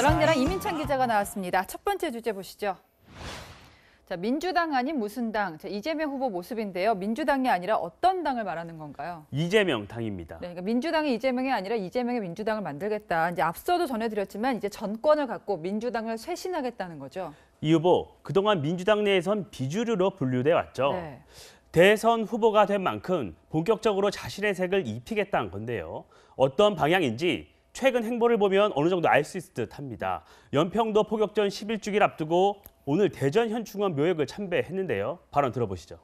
열왕열왕 이민찬 기자가 나왔습니다. 첫 번째 주제 보시죠. 자, 민주당 아닌 무슨 당? 자, 이재명 후보 모습인데요. 민주당이 아니라 어떤 당을 말하는 건가요? 이재명 당입니다. 네, 그러니까 민주당이 이재명이 아니라 이재명의 민주당을 만들겠다. 이제 앞서도 전해드렸지만 이제 정권을 갖고 민주당을 쇄신하겠다는 거죠. 이 후보 그동안 민주당 내에선 비주류로 분류돼 왔죠. 네. 대선 후보가 된 만큼 본격적으로 자신의 색을 입히겠다는 건데요. 어떤 방향인지 최근 행보를 보면 어느 정도 알 수 있을 듯합니다. 연평도 포격전 11주기를 앞두고 오늘 대전 현충원 묘역을 참배했는데요. 발언 들어보시죠.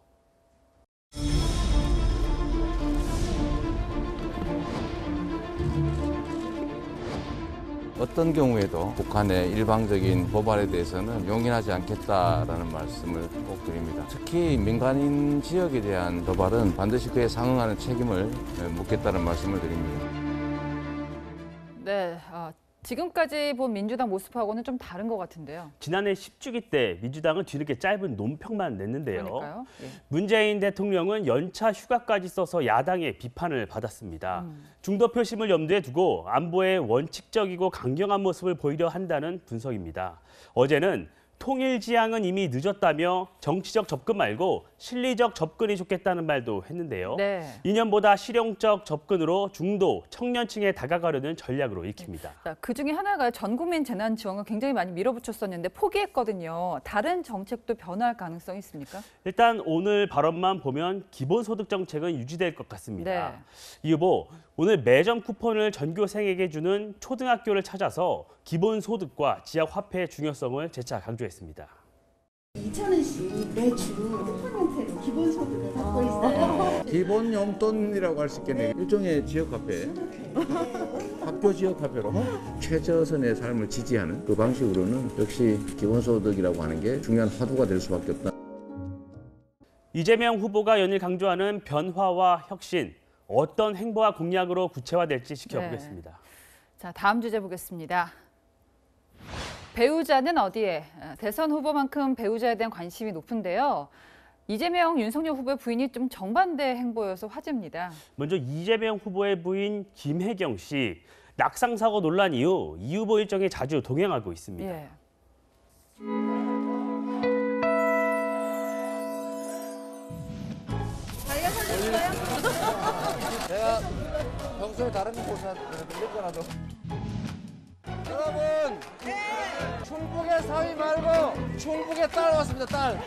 어떤 경우에도 북한의 일방적인 도발에 대해서는 용인하지 않겠다라는 말씀을 꼭 드립니다. 특히 민간인 지역에 대한 도발은 반드시 그에 상응하는 책임을 묻겠다는 말씀을 드립니다. 네, 지금까지 본 민주당 모습하고는 좀 다른 것 같은데요. 지난해 10주기 때 민주당은 뒤늦게 짧은 논평만 냈는데요. 그러니까요. 예. 문재인 대통령은 연차 휴가까지 써서 야당의 비판을 받았습니다. 중도 표심을 염두에 두고 안보에 원칙적이고 강경한 모습을 보이려 한다는 분석입니다. 어제는 통일 지향은 이미 늦었다며 정치적 접근 말고 실리적 접근이 좋겠다는 말도 했는데요. 네. 이념보다 실용적 접근으로 중도, 청년층에 다가가려는 전략으로 읽힙니다. 자, 그중에 하나가 전국민 재난지원을 굉장히 많이 밀어붙였었는데 포기했거든요. 다른 정책도 변화할 가능성이 있습니까? 일단 오늘 발언만 보면 기본소득 정책은 유지될 것 같습니다. 네. 이 후보 오늘 매점 쿠폰을 전교생에게 주는 초등학교를 찾아서 기본소득과 지역화폐의 중요성을 재차 강조했습니다. 2,000원씩 매주 1%로 기본소득을 받고 있어요. 기본 용돈이라고 할 수 있겠네요. 일종의 지역화폐, 학교 지역화폐로 최저선의 삶을 지지하는 그 방식으로는 역시 기본소득이라고 하는 게 중요한 화두가 될 수밖에 없다. 이재명 후보가 연일 강조하는 변화와 혁신, 어떤 행보와 공약으로 구체화될지 지켜보겠습니다. 네. 자, 다음 주제 보겠습니다. 배우자는 어디에? 대선 후보만큼 배우자에 대한 관심이 높은데요. 이재명, 윤석열 후보의 부인이 좀 정반대 행보여서 화제입니다. 먼저 이재명 후보의 부인 김혜경 씨, 낙상 사고 논란 이후 이 후보 일정에 자주 동행하고 있습니다. 예. 제가 평소에 다른 곳에 읽거나도 여러분 충북의 사위 말고 충북의 딸 왔습니다. 딸.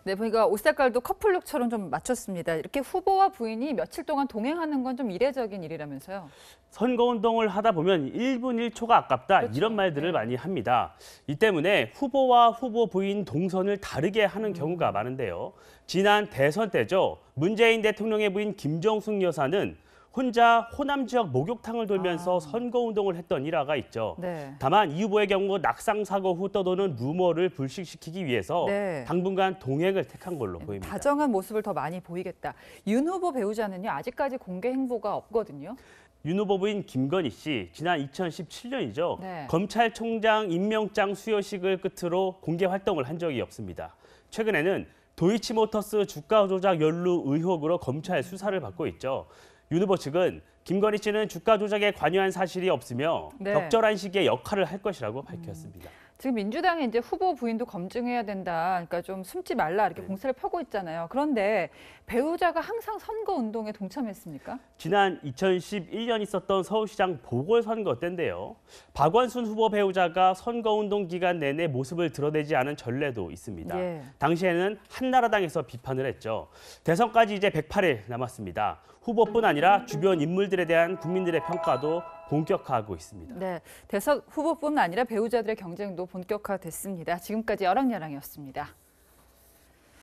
네, 보니까 옷 색깔도 커플룩처럼 좀 맞췄습니다. 이렇게 후보와 부인이 며칠 동안 동행하는 건 좀 이례적인 일이라면서요. 선거운동을 하다 보면 1분 1초가 아깝다 그렇죠. 이런 말들을 많이 합니다. 이 때문에 후보와 후보 부인 동선을 다르게 하는 경우가 많은데요. 지난 대선 때죠. 문재인 대통령의 부인 김정숙 여사는 혼자 호남 지역 목욕탕을 돌면서 선거운동을 했던 일화가 있죠. 네. 다만 이 후보의 경우 낙상 사고 후 떠도는 루머를 불식시키기 위해서 네. 당분간 동행을 택한 걸로 보입니다. 다정한 모습을 더 많이 보이겠다. 윤 후보 배우자는요, 아직까지 공개 행보가 없거든요. 윤 후보 부인 김건희 씨, 지난 2017년이죠. 네. 검찰총장 임명장 수여식을 끝으로 공개 활동을 한 적이 없습니다. 최근에는 도이치모터스 주가 조작 연루 의혹으로 검찰 수사를 받고 있죠. 윤 후보 측은 김건희 씨는 주가 조작에 관여한 사실이 없으며 네. 적절한 시기에 역할을 할 것이라고 밝혔습니다. 지금 민주당이 이제 후보 부인도 검증해야 된다. 그러니까 좀 숨지 말라 이렇게 공세를 펴고 있잖아요. 그런데 배우자가 항상 선거 운동에 동참했습니까? 지난 2011년 있었던 서울시장 보궐선거 때인데요. 박원순 후보 배우자가 선거운동 기간 내내 모습을 드러내지 않은 전례도 있습니다. 예. 당시에는 한나라당에서 비판을 했죠. 대선까지 이제 108일 남았습니다. 후보뿐 아니라 주변 인물들에 대한 국민들의 평가도 본격화하고 있습니다. 네, 대선 후보뿐만 아니라 배우자들의 경쟁도 본격화됐습니다. 지금까지 열왕열왕이었습니다.